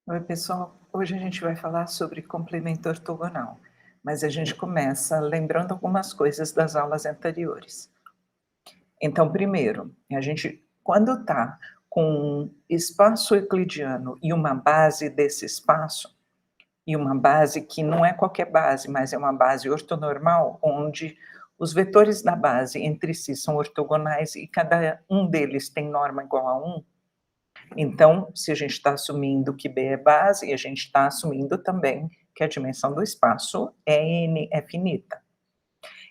Oi, pessoal. Hoje a gente vai falar sobre complemento ortogonal, mas a gente começa lembrando algumas coisas das aulas anteriores. Então, primeiro, a gente, quando está com um espaço euclidiano e uma base desse espaço, e uma base que não é qualquer base, mas é uma base ortonormal, onde os vetores da base entre si são ortogonais e cada um deles tem norma igual a 1. Então, se a gente está assumindo que B é base, a gente está assumindo também que a dimensão do espaço é N, é finita.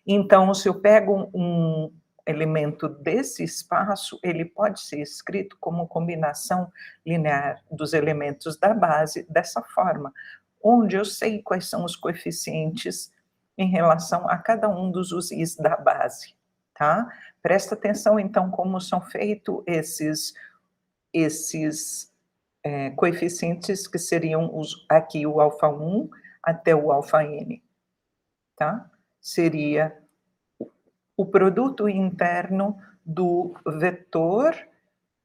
Então, se eu pego um elemento desse espaço, ele pode ser escrito como combinação linear dos elementos da base dessa forma, onde eu sei quais são os coeficientes em relação a cada um dos usis da base, tá? Presta atenção, então, como são feitos esses coeficientes que seriam aqui o alfa 1 até o alfa n, tá? Seria o produto interno do vetor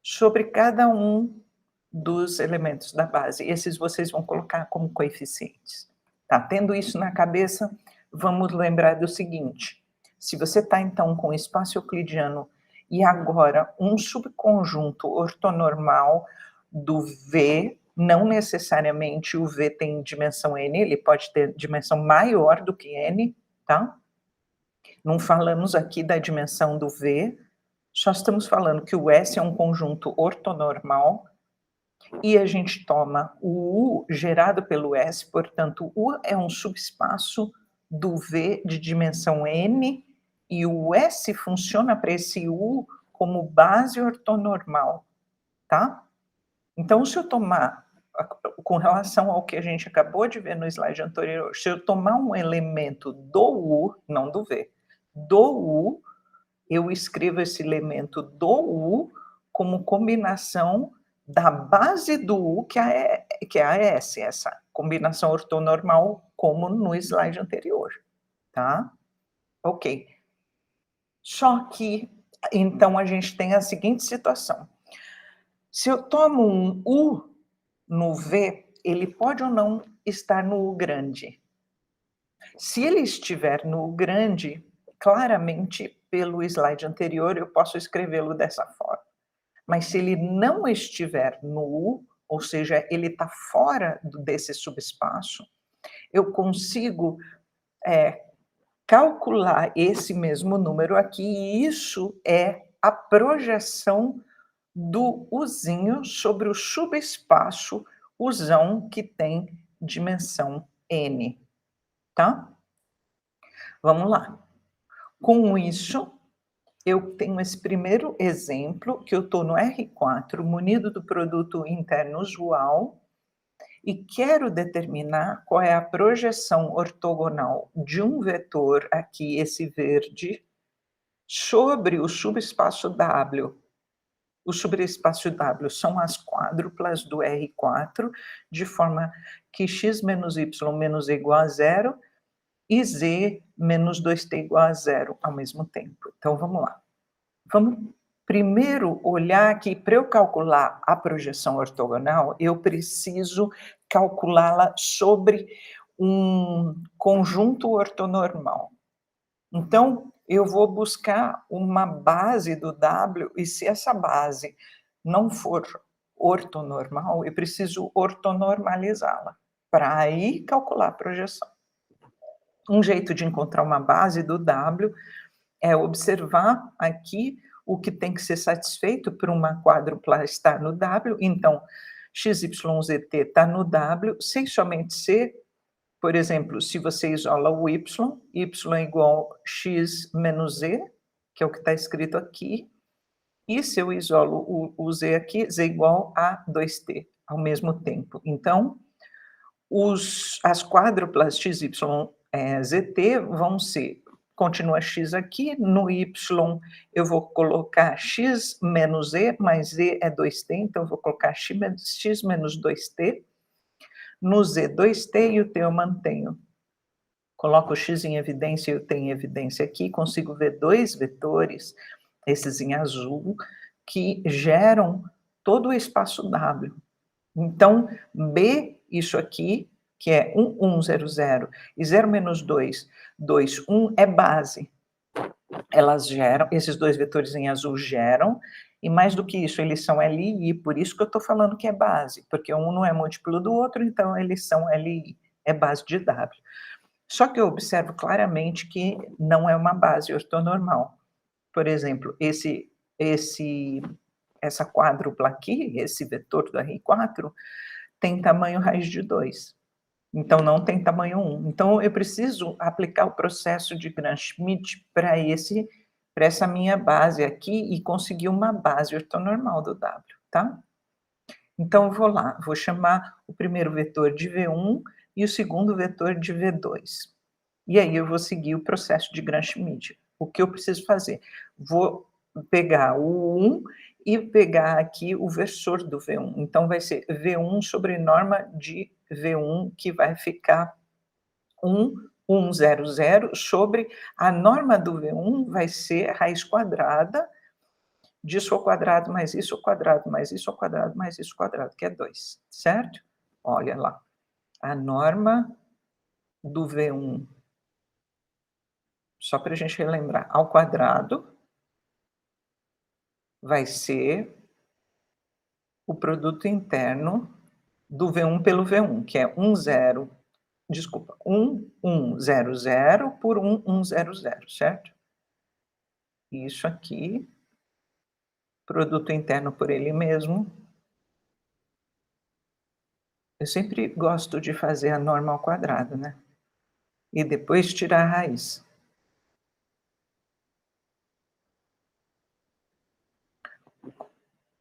sobre cada um dos elementos da base. Esses vocês vão colocar como coeficientes. Tá? Tendo isso na cabeça, vamos lembrar do seguinte: se você está então com espaço euclidiano e agora um subconjunto ortonormal do V, não necessariamente o V tem dimensão n, ele pode ter dimensão maior do que n, tá? Não falamos aqui da dimensão do V, só estamos falando que o S é um conjunto ortonormal e a gente toma o U gerado pelo S, portanto, o U é um subespaço do V de dimensão n e o S funciona para esse U como base ortonormal, tá? Então, se eu tomar, com relação ao que a gente acabou de ver no slide anterior, se eu tomar um elemento do U, não do V, do U, eu escrevo esse elemento do U como combinação da base do U, que é a S, essa combinação ortonormal, como no slide anterior, tá? Ok. Só que, então, a gente tem a seguinte situação. Se eu tomo um U no V, ele pode ou não estar no U grande. Se ele estiver no U grande, claramente, pelo slide anterior, eu posso escrevê-lo dessa forma. Mas se ele não estiver no U, ou seja, ele está fora desse subespaço, eu consigo calcular esse mesmo número aqui, e isso é a projeção do Uzinho sobre o subespaço Uzão que tem dimensão n, tá? Vamos lá. Com isso, eu tenho esse primeiro exemplo, que eu estou no R4, munido do produto interno usual, e quero determinar qual é a projeção ortogonal de um vetor, aqui esse verde, sobre o subespaço W. O subespaço W são as quádruplas do R4, de forma que x menos y menos e igual a zero, e z menos 2t igual a zero ao mesmo tempo. Então, vamos lá. Vamos primeiro olhar que, para eu calcular a projeção ortogonal, eu preciso calculá-la sobre um conjunto ortonormal. Então, eu vou buscar uma base do W, e se essa base não for ortonormal, eu preciso ortonormalizá-la, para aí calcular a projeção. Um jeito de encontrar uma base do W é observar aqui o que tem que ser satisfeito por uma quádrupla estar no W, então, XYZT está no W, sem somente ser, por exemplo, se você isola o y é igual a x menos z, que é o que está escrito aqui, e se eu isolo o z aqui, z igual a 2t, ao mesmo tempo. Então, as quádruplas XY, ZT vão ser, continua x aqui, no y eu vou colocar x menos z, mas z é 2t, então eu vou colocar x menos 2t, no z 2t e o t eu mantenho. Coloco o x em evidência e o t em evidência aqui, consigo ver dois vetores, esses em azul, que geram todo o espaço W. Então, B, isso aqui, que é 1, 1, 0, 0, e 0 menos 2, 2, 1, é base. Elas geram, esses dois vetores em azul geram, e mais do que isso, eles são LI, por isso que eu estou falando que é base, porque um não é múltiplo do outro, então eles são LI, é base de W. Só que eu observo claramente que não é uma base ortonormal. Por exemplo, essa quádrupla aqui, esse vetor do R4, tem tamanho raiz de 2. Então, não tem tamanho 1. Então, eu preciso aplicar o processo de Gram-Schmidt para essa minha base aqui e conseguir uma base ortonormal do W, tá? Então, eu vou lá, vou chamar o primeiro vetor de V1 e o segundo vetor de V2. E aí eu vou seguir o processo de Gram-Schmidt. O que eu preciso fazer? Vou pegar o 1 e pegar aqui o versor do V1. Então, vai ser V1 sobre norma de V1, que vai ficar 1, 1, 0, 0, sobre a norma do V1 vai ser raiz quadrada disso ao quadrado, mais isso ao quadrado, mais isso ao quadrado, mais isso ao quadrado, que é 2, certo? Olha lá, a norma do V1, só para a gente relembrar, ao quadrado vai ser o produto interno do V1 pelo V1, que é 1, 0, desculpa, 1, 1, 0, 0 por 1, 1, 0, 0, certo? Isso aqui, produto interno por ele mesmo. Eu sempre gosto de fazer a norma ao quadrado, né? E depois tirar a raiz.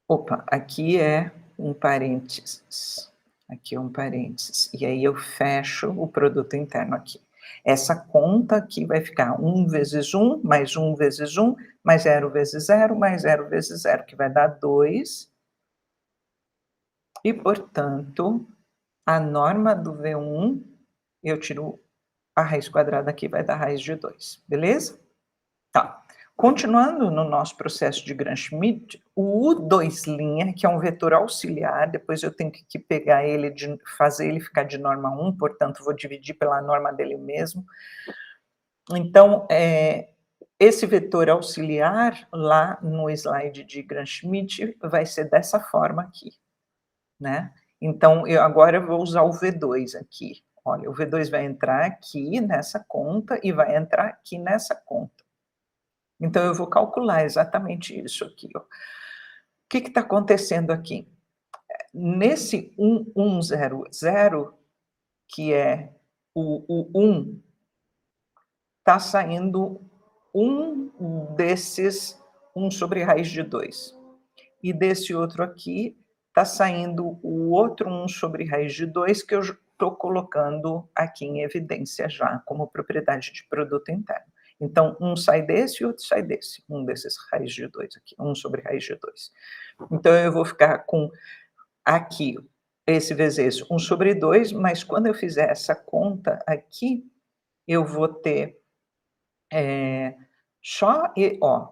Opa, aqui é um parênteses, aqui é um parênteses, e aí eu fecho o produto interno aqui. Essa conta aqui vai ficar 1 vezes 1, mais 1 vezes 1, mais 0 vezes 0, mais 0 vezes 0, que vai dar 2. E, portanto, a norma do V1, eu tiro a raiz quadrada aqui, vai dar raiz de 2, beleza? Tá. Continuando no nosso processo de Gram-Schmidt, o U2', que é um vetor auxiliar, depois eu tenho que pegar ele, fazer ele ficar de norma 1, portanto, vou dividir pela norma dele mesmo. Então, esse vetor auxiliar, lá no slide de Gram-Schmidt, vai ser dessa forma aqui, né? Então, agora eu vou usar o V2 aqui. Olha, o V2 vai entrar aqui nessa conta e vai entrar aqui nessa conta. Então, eu vou calcular exatamente isso aqui, ó. O que está acontecendo aqui? Nesse 1, 1, 0, 0, que é o 1, está saindo um desses 1 sobre raiz de 2. E desse outro aqui, está saindo o outro 1 sobre raiz de 2, que eu estou colocando aqui em evidência já, como propriedade de produto interno. Então, um sai desse e outro sai desse. Um desses raiz de 2 aqui, 1 sobre raiz de 2. Então, eu vou ficar com aqui, esse vezes esse, 1 sobre 2, mas quando eu fizer essa conta aqui, eu vou ter só,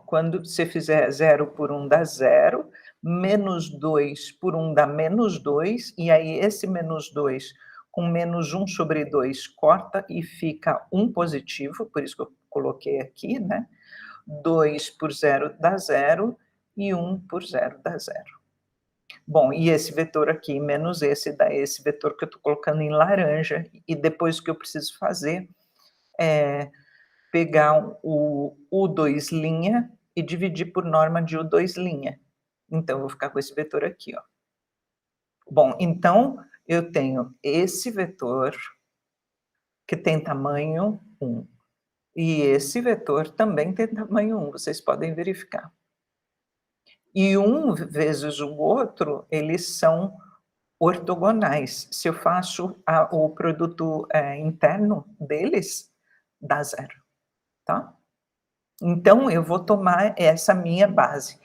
quando você fizer 0 por 1 dá 0, menos 2 por 1 dá menos 2, e aí esse menos 2 com menos 1 sobre 2 corta e fica 1 positivo, por isso que eu coloquei aqui, né? 2 por 0 dá 0, e 1 por 0 dá 0. Bom, e esse vetor aqui, menos esse, dá esse vetor que eu estou colocando em laranja, e depois o que eu preciso fazer é pegar o U2' e dividir por norma de U2'. Então, eu vou ficar com esse vetor aqui, ó. Bom, então, eu tenho esse vetor, que tem tamanho 1, e esse vetor também tem tamanho 1, vocês podem verificar. E um vezes o outro, eles são ortogonais. Se eu faço o produto interno deles, dá 0, tá? Então, eu vou tomar essa minha base.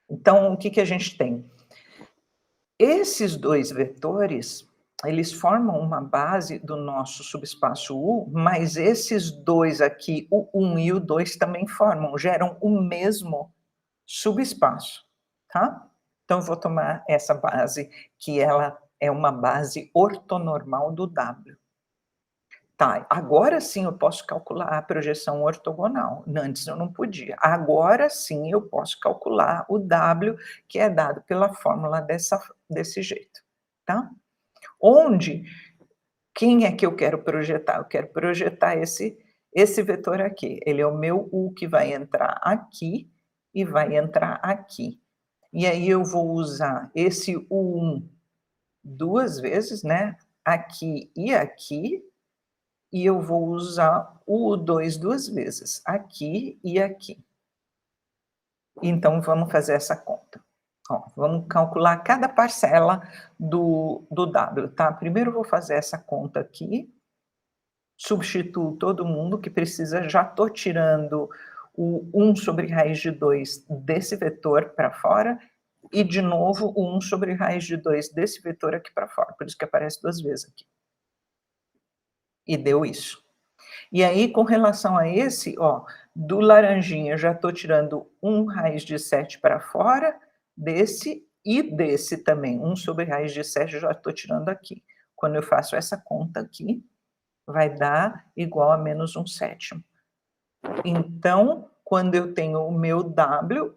Então, o que a gente tem? Esses dois vetores, eles formam uma base do nosso subespaço U, mas esses dois aqui, o 1 e o 2, também geram o mesmo subespaço, tá? Então eu vou tomar essa base, que ela é uma base ortonormal do W. Tá, agora sim eu posso calcular a projeção ortogonal, antes eu não podia. Agora sim eu posso calcular o W, que é dado pela fórmula desse jeito, tá. Onde quem é que eu quero projetar? Eu quero projetar esse vetor aqui, ele é o meu U que vai entrar aqui e vai entrar aqui. E aí eu vou usar esse U1 2 vezes, né, aqui e aqui, e eu vou usar o U2 2 vezes, aqui e aqui. Então vamos fazer essa conta. Ó, vamos calcular cada parcela do W, tá. Primeiro eu vou fazer essa conta aqui, substituo todo mundo que precisa, já estou tirando o 1 sobre raiz de 2 desse vetor para fora, e de novo o 1 sobre raiz de 2 desse vetor aqui para fora, por isso que aparece 2 vezes aqui. E deu isso. E aí, com relação a esse, ó, do laranjinha eu já estou tirando 1 raiz de 7 para fora, desse e desse também, 1 sobre raiz de 7 eu já estou tirando aqui. Quando eu faço essa conta aqui, vai dar igual a menos 1/7. Então, quando eu tenho o meu W,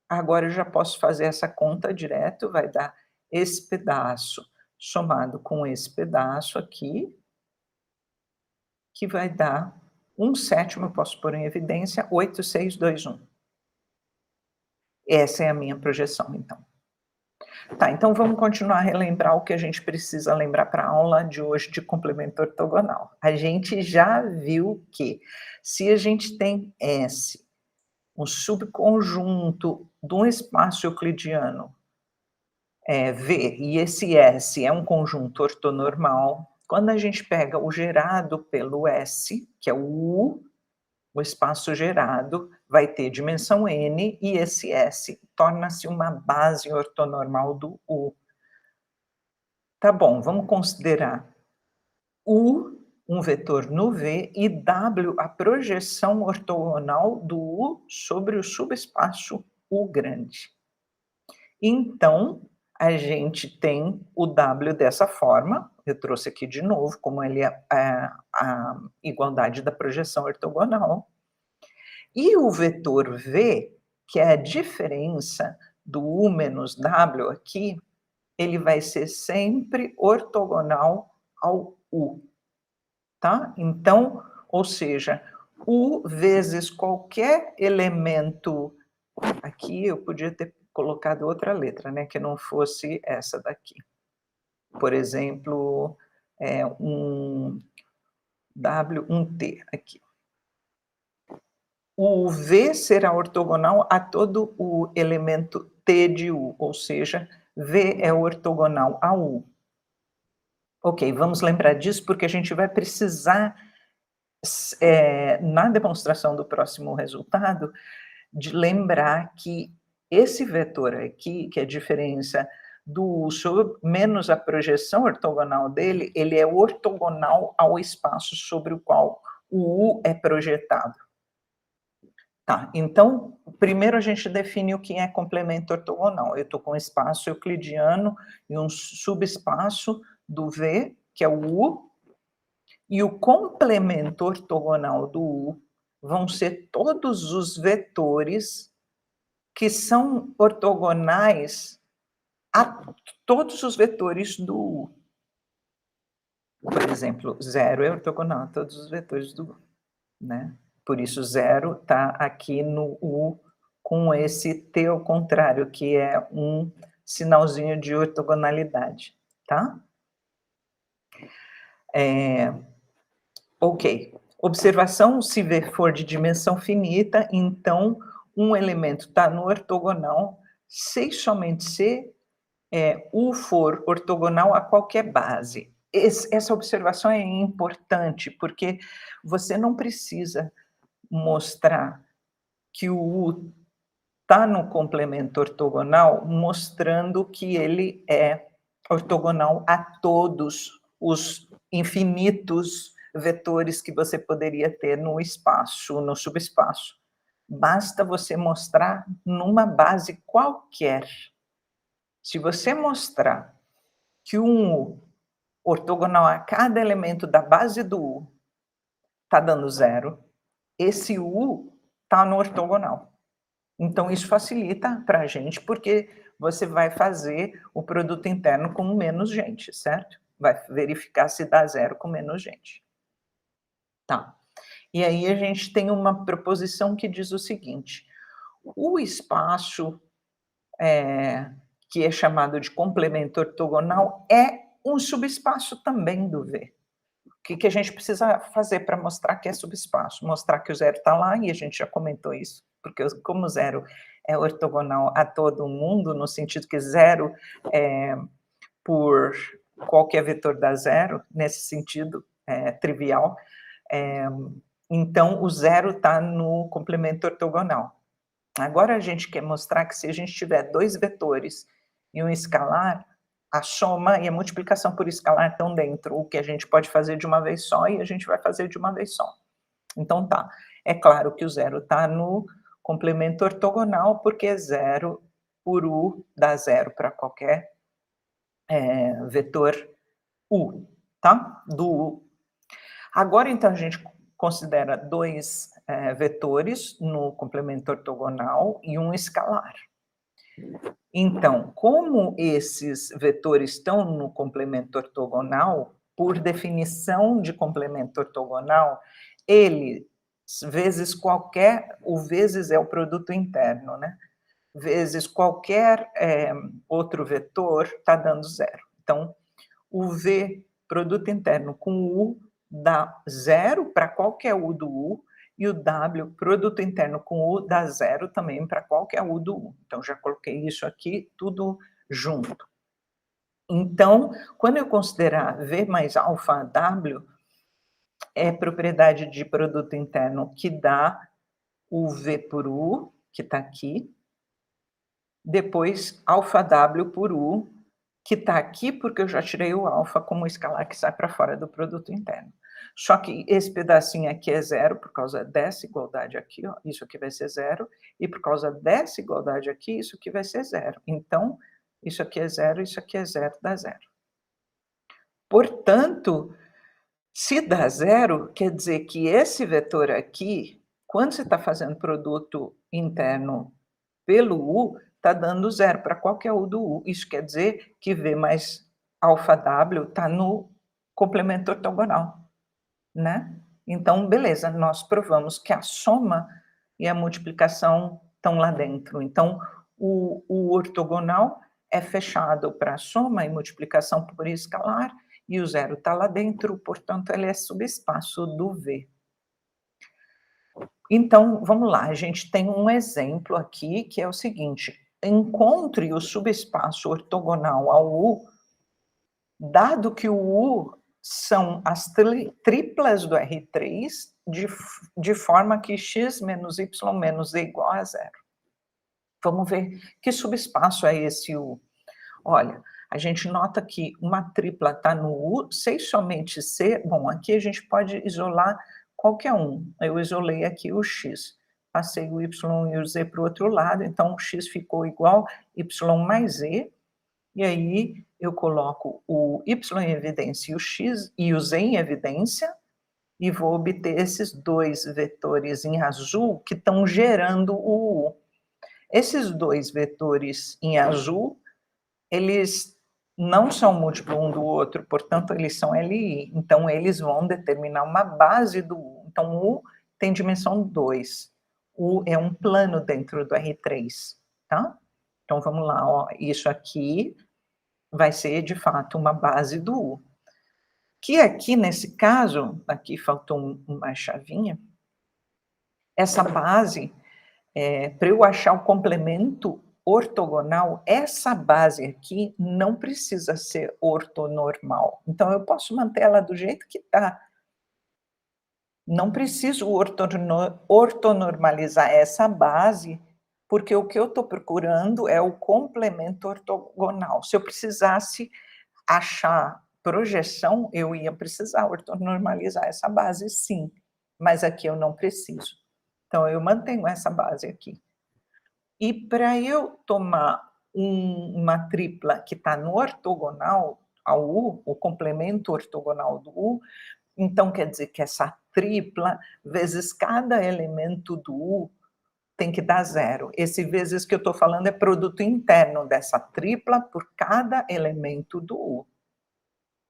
agora eu já posso fazer essa conta direto, vai dar esse pedaço somado com esse pedaço aqui, que vai dar 1/7, eu posso pôr em evidência, 8, 6, 2, 1. Essa é a minha projeção, então. Tá, então vamos continuar a relembrar o que a gente precisa lembrar para a aula de hoje de complemento ortogonal. A gente já viu que se a gente tem S, um subconjunto de um espaço euclidiano, V, e esse S é um conjunto ortonormal, quando a gente pega o gerado pelo S, que é o espaço gerado vai ter dimensão n, e esse S torna-se uma base ortonormal do U. Tá bom, vamos considerar U um vetor no V e W a projeção ortogonal do U sobre o subespaço U grande. Então, a gente tem o W dessa forma, eu trouxe aqui de novo, como ele é a igualdade da projeção ortogonal. E o vetor V, que é a diferença do U menos W aqui, ele vai ser sempre ortogonal ao U, tá? Então, ou seja, U vezes qualquer elemento, aqui eu podia ter colocado outra letra, né, que não fosse essa daqui. Por exemplo, um W, um T aqui. O V será ortogonal a todo o elemento T de U, ou seja, V é ortogonal a U. Ok, vamos lembrar disso porque a gente vai precisar, na demonstração do próximo resultado, de lembrar que esse vetor aqui, que é a diferença do U menos a projeção ortogonal dele, ele é ortogonal ao espaço sobre o qual o U é projetado. Tá, então, primeiro a gente define o que é complemento ortogonal. Eu estou com um espaço euclidiano e um subespaço do V, que é o U, e o complemento ortogonal do U vão ser todos os vetores que são ortogonais a todos os vetores do U. Por exemplo, 0 é ortogonal a todos os vetores do U, né? Por isso 0 está aqui no U com esse T ao contrário, que é um sinalzinho de ortogonalidade, tá? Ok. Observação, se V for de dimensão finita, então um elemento está no ortogonal se e somente se U for ortogonal a qualquer base. Essa observação é importante, porque você não precisa mostrar que o U está no complemento ortogonal, mostrando que ele é ortogonal a todos os infinitos vetores que você poderia ter no espaço, no subespaço. Basta você mostrar numa base qualquer Se você mostrar que um U ortogonal a cada elemento da base do U está dando zero, esse U está no ortogonal. Então, isso facilita para a gente, porque você vai fazer o produto interno com menos gente, certo? Vai verificar se dá zero com menos gente. Tá. E aí a gente tem uma proposição que diz o seguinte: o espaço, que é chamado de complemento ortogonal, é um subespaço também do V. O que a gente precisa fazer para mostrar que é subespaço? Mostrar que o zero está lá, e a gente já comentou isso, porque como o zero é ortogonal a todo mundo, no sentido que zero por qualquer vetor dá zero, nesse sentido trivial, então o zero está no complemento ortogonal. Agora a gente quer mostrar que se a gente tiver dois vetores e um escalar, a soma e a multiplicação por escalar estão dentro, o que a gente pode fazer de uma vez só, e a gente vai fazer de uma vez só. Então tá, é claro que o zero está no complemento ortogonal, porque zero por U dá zero para qualquer vetor U, tá? Do U. Agora, então, a gente considera dois vetores no complemento ortogonal e um escalar. Então, como esses vetores estão no complemento ortogonal, por definição de complemento ortogonal, ele vezes qualquer, o vezes é o produto interno, né? Vezes qualquer outro vetor está dando zero. Então, o V produto interno com U dá zero para qualquer U do U, e o W produto interno com U dá zero também para qualquer U do U. Então, já coloquei isso aqui tudo junto. Então, quando eu considerar V mais alfa W, é propriedade de produto interno que dá o V por U, que está aqui, depois alfa W por U, que está aqui porque eu já tirei o alfa como escalar que sai para fora do produto interno. Só que esse pedacinho aqui é zero por causa dessa igualdade aqui, ó, isso aqui vai ser zero, e por causa dessa igualdade aqui, isso aqui vai ser zero. Então, isso aqui é zero, isso aqui é zero, dá zero. Portanto, se dá zero, quer dizer que esse vetor aqui, quando você está fazendo produto interno pelo U, está dando zero para qualquer U do U. Isso quer dizer que V mais alfa W está no complemento ortogonal, né? Então, beleza, nós provamos que a soma e a multiplicação estão lá dentro. Então, o ortogonal é fechado para soma e multiplicação por escalar, e o zero está lá dentro, portanto, ele é subespaço do V. Então, vamos lá, a gente tem um exemplo aqui que é o seguinte: encontre o subespaço ortogonal ao U, dado que o U são as triplas do R3, de forma que x menos y menos z igual a zero. Vamos ver que subespaço é esse U. Olha, a gente nota que uma tripla está no U, sei somente C, bom, aqui a gente pode isolar qualquer um. Eu isolei aqui o x, passei o y e o z para o outro lado, então o x ficou igual y mais z, e aí eu coloco o y em evidência e o x e o z em evidência, e vou obter esses dois vetores em azul que estão gerando o U. Esses dois vetores em azul, eles não são múltiplo um do outro, portanto, eles são LI. Então, eles vão determinar uma base do U. Então, U tem dimensão 2. U é um plano dentro do R3, tá? Então, vamos lá, ó, isso aqui vai ser, de fato, uma base do U. Que aqui, nesse caso, aqui faltou uma chavinha, essa base, para eu achar o complemento ortogonal, essa base aqui não precisa ser ortonormal. Então, eu posso manter ela do jeito que está. Não preciso ortonormalizar essa base, porque o que eu estou procurando é o complemento ortogonal. Se eu precisasse achar projeção, eu ia precisar ortonormalizar essa base, sim, mas aqui eu não preciso. Então, eu mantenho essa base aqui. E para eu tomar uma tripla que está no ortogonal ao U, o complemento ortogonal do U, então quer dizer que essa tripla vezes cada elemento do U tem que dar zero. Esse vezes que eu estou falando é produto interno dessa tripla por cada elemento do U.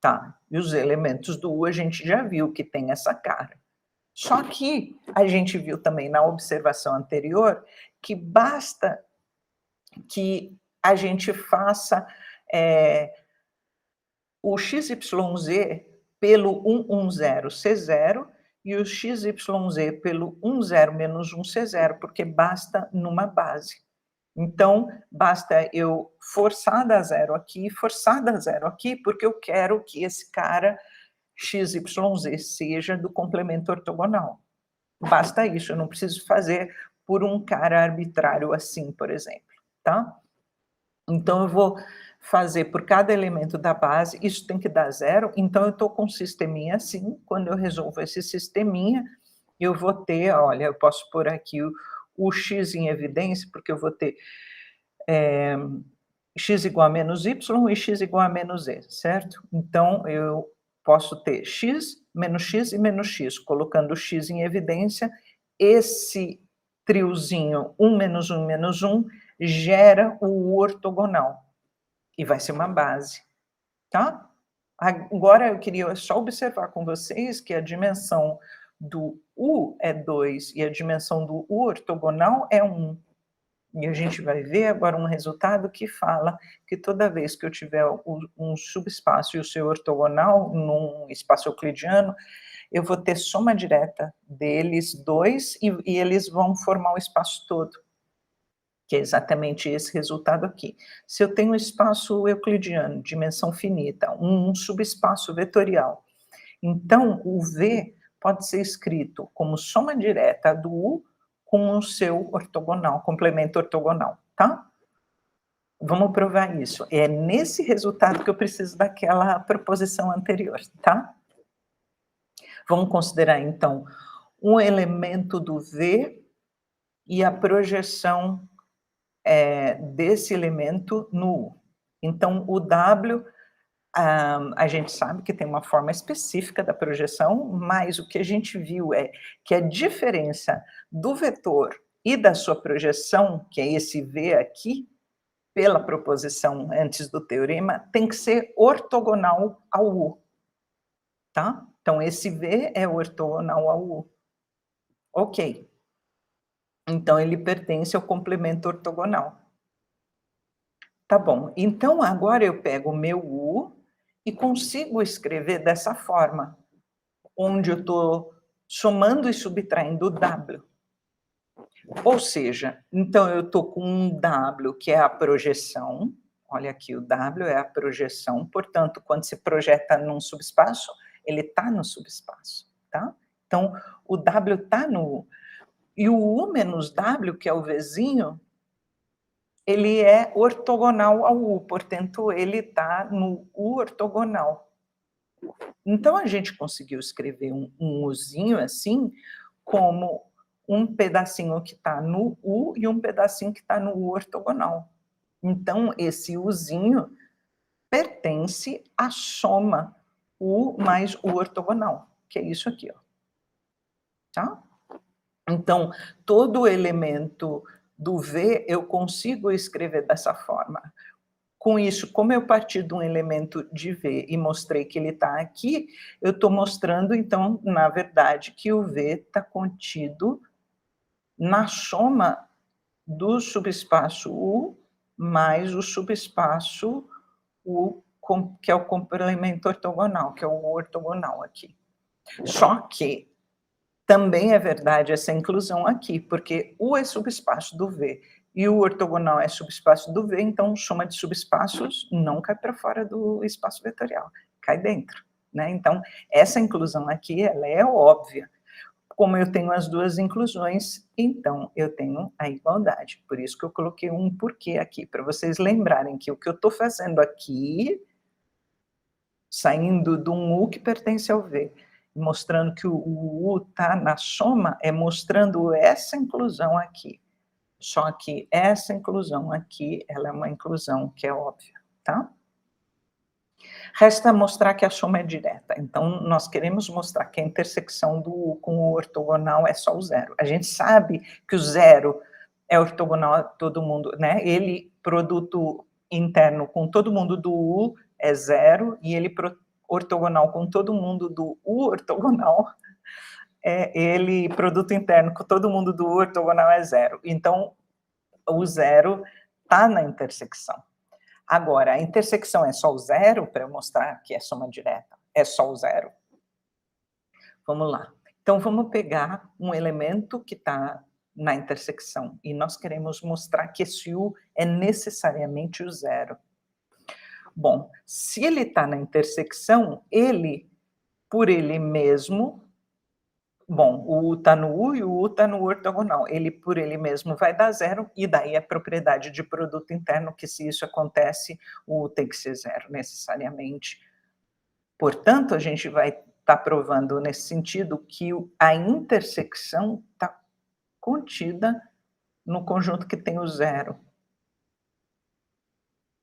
Tá, e os elementos do U a gente já viu que tem essa cara. Só que a gente viu também na observação anterior que basta que a gente faça o XYZ pelo 110C0 e o XYZ pelo 10 menos 1C0, porque basta numa base. Então, basta eu forçar dar zero aqui, forçar dar zero aqui, porque eu quero que esse cara XYZ seja do complemento ortogonal. Basta isso, eu não preciso fazer por um cara arbitrário assim, por exemplo, tá? Então, eu vou fazer por cada elemento da base, isso tem que dar zero, então eu estou com um sisteminha assim, quando eu resolvo esse sisteminha, eu vou ter, olha, eu posso pôr aqui o x em evidência, porque eu vou ter x igual a menos y e x igual a menos e, certo? Então, eu posso ter x e menos x, colocando x em evidência, esse triozinho 1 menos 1 gera o ortogonal, e vai ser uma base, tá? Agora eu queria só observar com vocês que a dimensão do U é 2 e a dimensão do U ortogonal é 1. E a gente vai ver agora um resultado que fala que toda vez que eu tiver um subespaço e o seu ortogonal num espaço euclidiano, eu vou ter soma direta deles dois e eles vão formar o espaço todo, que é exatamente esse resultado aqui. Se eu tenho um espaço euclidiano, dimensão finita, um subespaço vetorial, então o V pode ser escrito como soma direta do U com o seu ortogonal, complemento ortogonal, tá? Vamos provar isso. É nesse resultado que eu preciso daquela proposição anterior, tá? Vamos considerar, então, um elemento do V e a projeção desse elemento no U. Então, o W, a gente sabe que tem uma forma específica da projeção, mas o que a gente viu é que a diferença do vetor e da sua projeção, que é esse V aqui, pela proposição antes do teorema, tem que ser ortogonal ao U, tá? Então, esse V é ortogonal ao U. Ok. Então, ele pertence ao complemento ortogonal. Tá bom. Então, agora eu pego o meu U e consigo escrever dessa forma, onde eu estou somando e subtraindo o W. Ou seja, então eu estou com um W, que é a projeção, olha aqui, o W é a projeção, portanto, quando se projeta num subespaço, ele está no subespaço, tá? Então, o W está no U. E o U menos W, que é o Vzinho, ele é ortogonal ao U, portanto, ele está no U ortogonal. Então, a gente conseguiu escrever um Uzinho assim, como um pedacinho que está no U e um pedacinho que está no U ortogonal. Então, esse Uzinho pertence à soma U mais U ortogonal, que é isso aqui, ó. Tá? Então, todo elemento do V eu consigo escrever dessa forma. Com isso, como eu parti de um elemento de V e mostrei que ele está aqui, eu estou mostrando, então, na verdade, que o V está contido na soma do subespaço U mais o subespaço U, que é o complemento ortogonal, que é o U ortogonal aqui. Só que também é verdade essa inclusão aqui, porque U é subespaço do V e o ortogonal é subespaço do V, então soma de subespaços não cai para fora do espaço vetorial, cai dentro, né? Então, essa inclusão aqui, ela é óbvia. Como eu tenho as duas inclusões, então eu tenho a igualdade. Por isso que eu coloquei um porquê aqui, para vocês lembrarem que o que eu estou fazendo aqui, saindo de um U que pertence ao V, mostrando que o U está na soma, é mostrando essa inclusão aqui. Só que essa inclusão aqui, ela é uma inclusão que é óbvia, tá? Resta mostrar que a soma é direta, então nós queremos mostrar que a intersecção do U com o ortogonal é só o zero. A gente sabe que o zero é ortogonal a todo mundo, né, ele, produto interno com todo mundo do U é zero, e ele ortogonal com todo mundo do U ortogonal, ele, produto interno com todo mundo do U ortogonal é zero. Então, o zero está na intersecção. Agora, a intersecção é só o zero, para eu mostrar que é soma direta? É só o zero? Vamos lá. Então, vamos pegar um elemento que está na intersecção, e nós queremos mostrar que esse U é necessariamente o zero. Bom, se ele está na intersecção, ele, por ele mesmo, bom, o U está no U e o U está no ortogonal. Ele, por ele mesmo, vai dar zero, e daí a propriedade de produto interno, que se isso acontece, o U tem que ser zero, necessariamente. Portanto, a gente vai estar provando, nesse sentido, que a intersecção está contida no conjunto que tem o zero.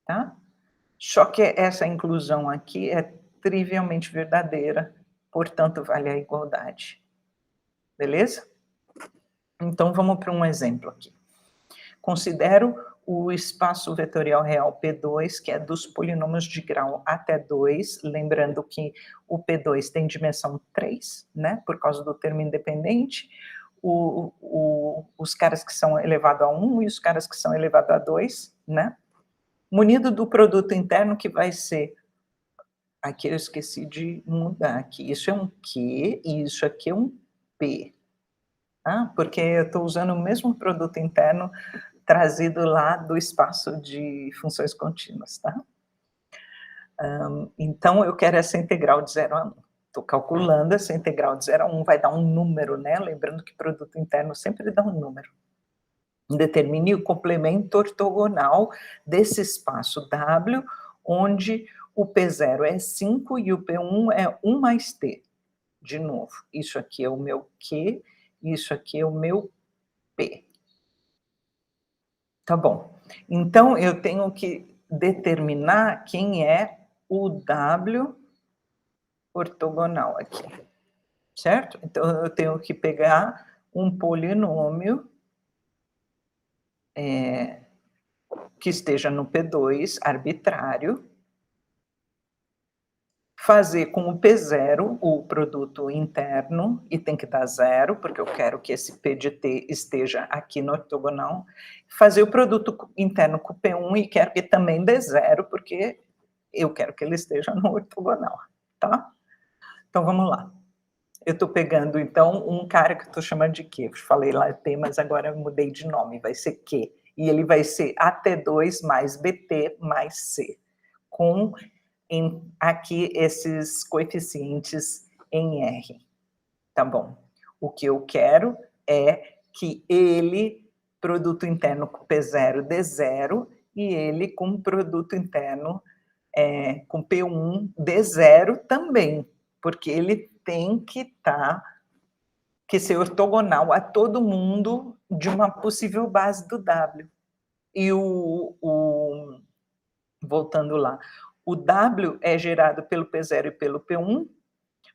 Tá? Só que essa inclusão aqui é trivialmente verdadeira, portanto, vale a igualdade. Beleza? Então, vamos para um exemplo aqui. Considero o espaço vetorial real P2, que é dos polinômios de grau até 2, lembrando que o P2 tem dimensão 3, né, por causa do termo independente, os caras que são elevado a 1 e os caras que são elevado a 2, né, munido do produto interno, que vai ser, aqui eu esqueci de mudar aqui, isso é um Q e isso aqui é um P, tá? Porque eu estou usando o mesmo produto interno trazido lá do espaço de funções contínuas, tá? Então, eu quero essa integral de 0 a 1. Estou calculando essa integral de 0 a 1, vai dar um número, né? Lembrando que produto interno sempre dá um número. Determine o complemento ortogonal desse espaço W, onde o P0 é 5 e o P1 é 1 mais T. De novo, isso aqui é o meu Q, isso aqui é o meu P. Tá bom. Então, eu tenho que determinar quem é o W ortogonal aqui, certo? Então, eu tenho que pegar um polinômio que esteja no P2, arbitrário, fazer com o P0 o produto interno, e tem que dar zero, porque eu quero que esse P de T esteja aqui no ortogonal, fazer o produto interno com o P1 e quero que também dê zero, porque eu quero que ele esteja no ortogonal, tá? Então, vamos lá. Eu estou pegando, então, um cara que eu estou chamando de Q. Falei lá P, mas agora eu mudei de nome, vai ser Q. E ele vai ser AT2 mais BT mais C, com aqui esses coeficientes em R. Tá bom. O que eu quero é que ele, produto interno com P0, dê zero, e ele com produto interno com P1 dê zero também, porque ele tem que ser ortogonal a todo mundo de uma possível base do W. E voltando lá, o W é gerado pelo P0 e pelo P1,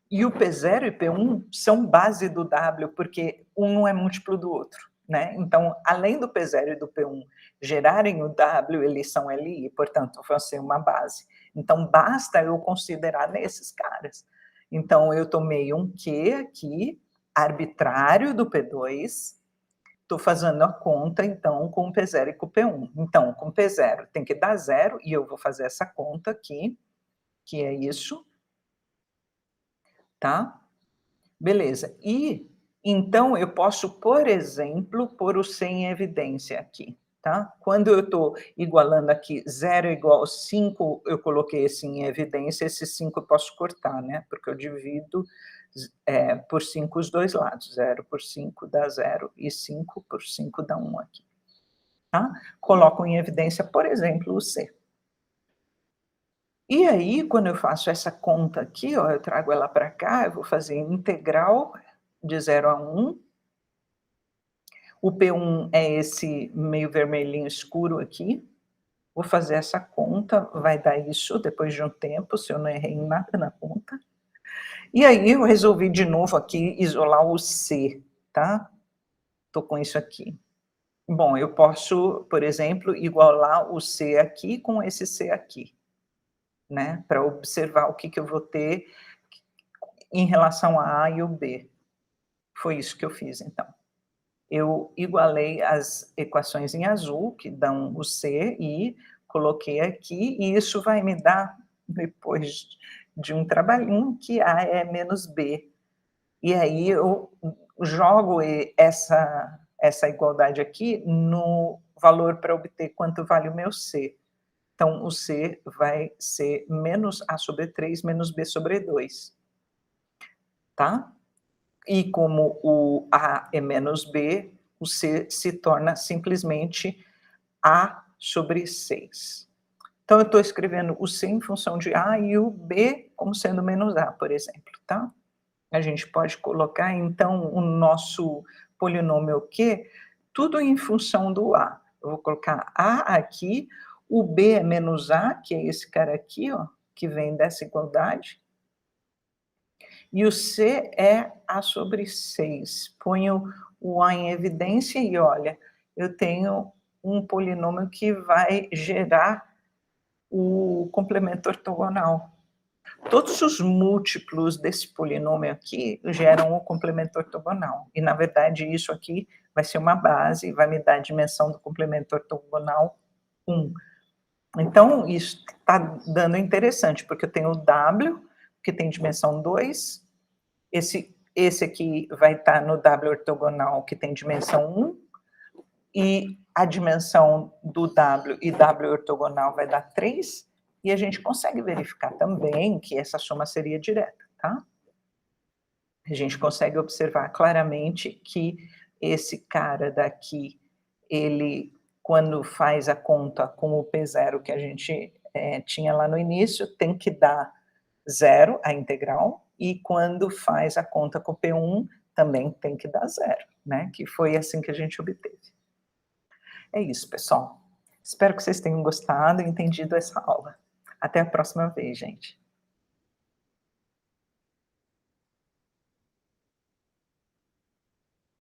e o P0 e P1 são base do W, porque um não é múltiplo do outro, né? Então, além do P0 e do P1 gerarem o W, eles são LI, portanto, vão ser uma base. Então, basta eu considerar nesses caras. Então, eu tomei um Q aqui, arbitrário do P2, estou fazendo a conta, então, com o P0 e com o P1. Então, com o P0 tem que dar zero, e eu vou fazer essa conta aqui, que é isso, tá? Beleza. E, então, eu posso, por exemplo, pôr o C em evidência aqui, tá? Quando eu estou igualando aqui 0 igual a 5, eu coloquei esse em evidência, esse 5 eu posso cortar, né? Porque eu divido por 5 os dois lados. 0 por 5 dá 0, e 5 por 5 dá 1 aqui, tá? Coloco em evidência, por exemplo, o C. E aí, quando eu faço essa conta aqui, ó, eu trago ela para cá, eu vou fazer integral de 0 a 1, O P1 é esse meio vermelhinho escuro aqui. Vou fazer essa conta, vai dar isso depois de um tempo, se eu não errei em nada na conta. E aí eu resolvi de novo aqui isolar o C, tá? Tô com isso aqui. Bom, eu posso, por exemplo, igualar o C aqui com esse C aqui, né, para observar o que que eu vou ter em relação a A e o B. Foi isso que eu fiz então. Eu igualei as equações em azul, que dão o C, e coloquei aqui, e isso vai me dar, depois de um trabalhinho, que A é menos B. E aí eu jogo essa igualdade aqui no valor para obter quanto vale o meu C. Então, o C vai ser menos A sobre 3 menos B sobre 2, tá? E como o A é menos B, o C se torna simplesmente A sobre 6. Então, eu estou escrevendo o C em função de A e o B como sendo menos A, por exemplo, tá? A gente pode colocar, então, o nosso polinômio Q, tudo em função do A. Eu vou colocar A aqui, o B é menos A, que é esse cara aqui, ó, que vem dessa igualdade, e o C é A sobre 6. Ponho o A em evidência e olha, eu tenho um polinômio que vai gerar o complemento ortogonal. Todos os múltiplos desse polinômio aqui geram o complemento ortogonal. E, na verdade, isso aqui vai ser uma base, vai me dar a dimensão do complemento ortogonal 1. Então, isso está dando interessante, porque eu tenho o W, que tem dimensão 2, esse aqui vai estar no W ortogonal, que tem dimensão 1, e a dimensão do W e W ortogonal vai dar 3, e a gente consegue verificar também que essa soma seria direta, tá? A gente consegue observar claramente que esse cara daqui, ele, quando faz a conta com o P0 que a gente tinha lá no início, tem que dar 0 a integral, e quando faz a conta com o P1, também tem que dar 0, né? Que foi assim que a gente obteve. É isso, pessoal. Espero que vocês tenham gostado e entendido essa aula. Até a próxima vez, gente.